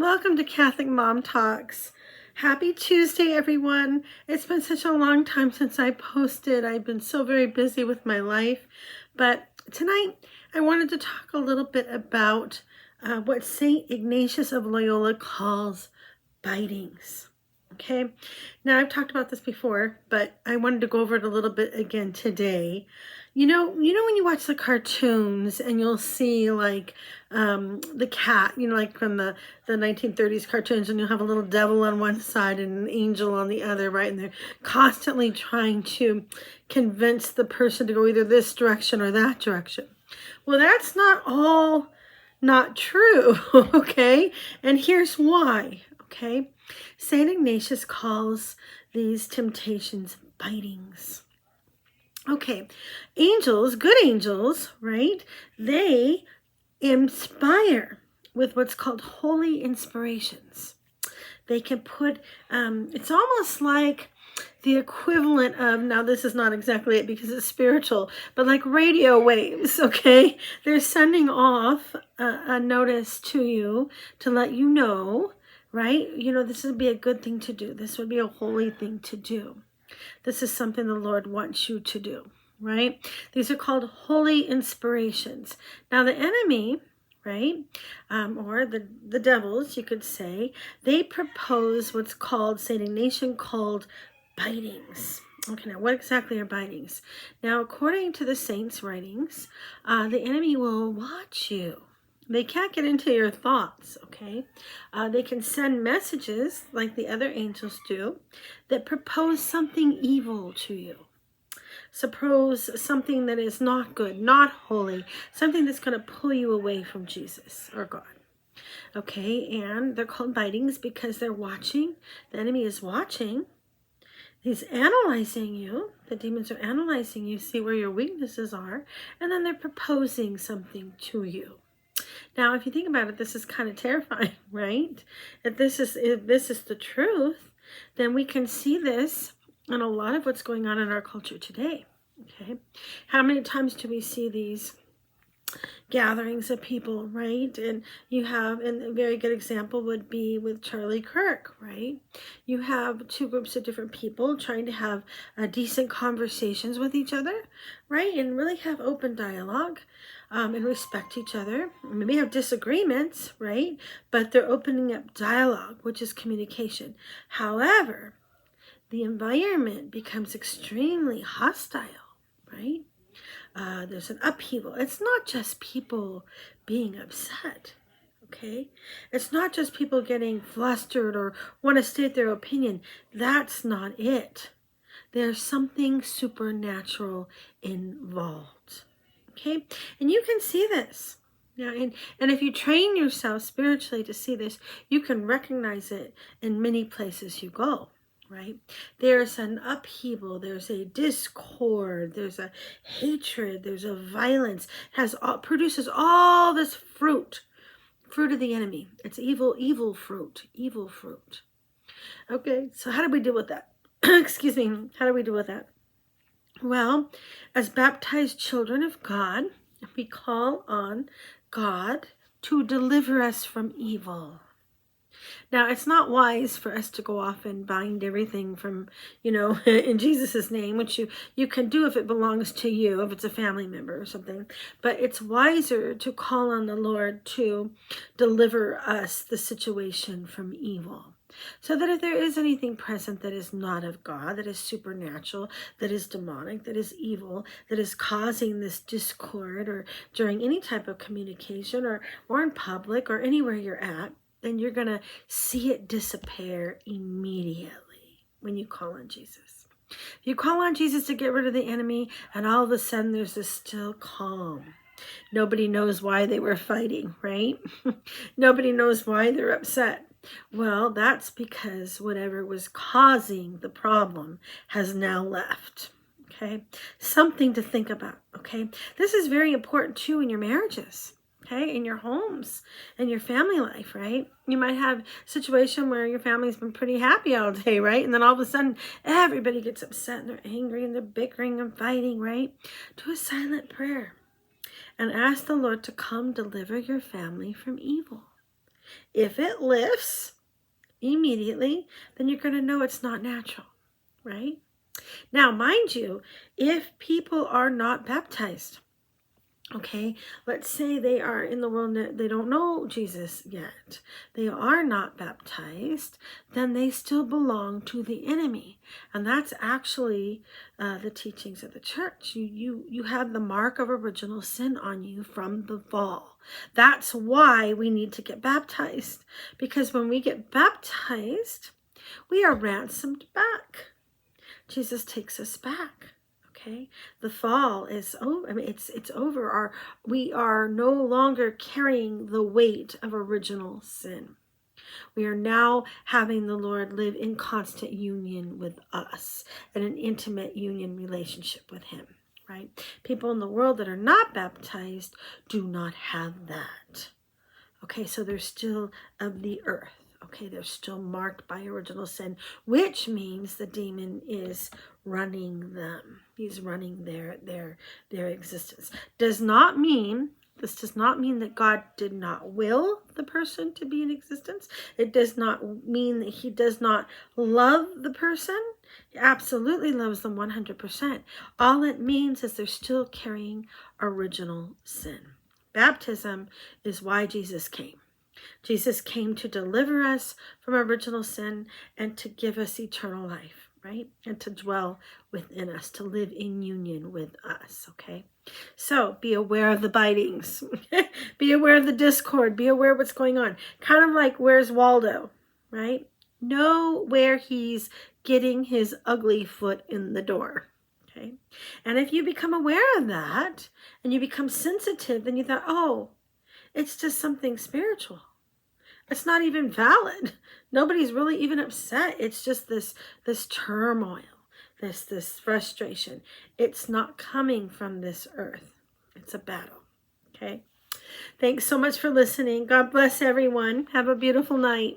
Welcome to Catholic Mom Talks. Happy Tuesday, everyone. It's been such a long time since I posted. I've been so very busy with my life. But tonight, I wanted to talk a little bit about what St. Ignatius of Loyola calls bitings. Okay, now I've talked about this before, but I wanted to go over it a little bit again today. You know when you watch the cartoons and you'll see like the cat, like from the 1930s cartoons, and you'll have a little devil on one side and an angel on the other, right? And they're constantly trying to convince the person to go either this direction or that direction. Well, that's not true, okay? And here's why, okay? St. Ignatius calls these temptations bitings. Okay, angels, good angels, right? They inspire with what's called holy inspirations. They can put, it's almost like the equivalent of, now this is not exactly it because it's spiritual, but like radio waves, okay? They're sending off a notice to you to let you know, right? This would be a good thing to do. This would be a holy thing to do. This is something the Lord wants you to do, right? These are called holy inspirations. Now the enemy, right, or the devils, you could say, they propose what's called, St. Ignatius called bitings. Okay, now what exactly are bitings? Now, according to the saints' writings, the enemy will watch you. They can't get into your thoughts, okay? They can send messages like the other angels do that propose something evil to you. Suppose something that is not good, not holy, something that's going to pull you away from Jesus or God. Okay, and they're called bitings because they're watching. The enemy is watching. He's analyzing you. The demons are analyzing you, see where your weaknesses are, and then they're proposing something to you. Now, if you think about it, this is kind of terrifying, right? If this is the truth, then we can see this in a lot of what's going on in our culture today. Okay, how many times do we see these gatherings of people, right? And a very good example would be with Charlie Kirk, right? You have two groups of different people trying to have decent conversations with each other, right? And really have open dialogue and respect each other. Maybe have disagreements, right? But they're opening up dialogue, which is communication. However, the environment becomes extremely hostile, right? There's an upheaval. It's not just people being upset, okay? It's not just people getting flustered or want to state their opinion. That's not it. There's something supernatural involved, okay? And you can see this. Yeah, and if you train yourself spiritually to see this, you can recognize it in many places you go. Right? There's an upheaval, there's a discord, there's a hatred, there's a violence, produces all this fruit of the enemy. It's evil fruit. Okay, so how do we deal with that? Excuse me, how do we deal with that? Well, as baptized children of God, we call on God to deliver us from evil. Now, it's not wise for us to go off and bind everything from, in Jesus' name, which you can do if it belongs to you, if it's a family member or something. But it's wiser to call on the Lord to deliver us, the situation, from evil. So that if there is anything present that is not of God, that is supernatural, that is demonic, that is evil, that is causing this discord or during any type of communication or in public or anywhere you're at, then you're going to see it disappear immediately when you call on Jesus. If you call on Jesus to get rid of the enemy, and all of a sudden there's this still calm. Nobody knows why they were fighting, right? Nobody knows why they're upset. Well, that's because whatever was causing the problem has now left. Okay? Something to think about, okay? This is very important too in your marriages. Okay, in your homes and your family life, right? You might have a situation where your family's been pretty happy all day, right? And then all of a sudden, everybody gets upset and they're angry and they're bickering and fighting, right? Do a silent prayer and ask the Lord to come deliver your family from evil. If it lifts immediately, then you're going to know it's not natural, right? Now, mind you, if people are not baptized, okay, let's say they are in the world, they don't know Jesus yet, they are not baptized, then they still belong to the enemy. And that's actually the teachings of the church. You have the mark of original sin on you from the fall. That's why we need to get baptized, because when we get baptized, we are ransomed back. Jesus takes us back. Okay, the fall is over. I mean, it's over. We are no longer carrying the weight of original sin. We are now having the Lord live in constant union with us and an intimate union relationship with him, right? People in the world that are not baptized do not have that. Okay, so they're still of the earth. Okay, they're still marked by original sin, which means the demon is running them. He's running their existence. This does not mean that God did not will the person to be in existence. It does not mean that he does not love the person. He absolutely loves them 100%. All it means is they're still carrying original sin. Baptism is why Jesus came. Jesus came to deliver us from original sin and to give us eternal life, right? And to dwell within us, to live in union with us, okay? So be aware of the bitings. Be aware of the discord. Be aware of what's going on. Kind of like, where's Waldo, right? Know where he's getting his ugly foot in the door. Okay. And if you become aware of that and you become sensitive, then you thought, oh, it's just something spiritual. It's not even valid. Nobody's really even upset. It's just this turmoil, this frustration. It's not coming from this earth. It's a battle. Okay. Thanks so much for listening. God bless everyone. Have a beautiful night.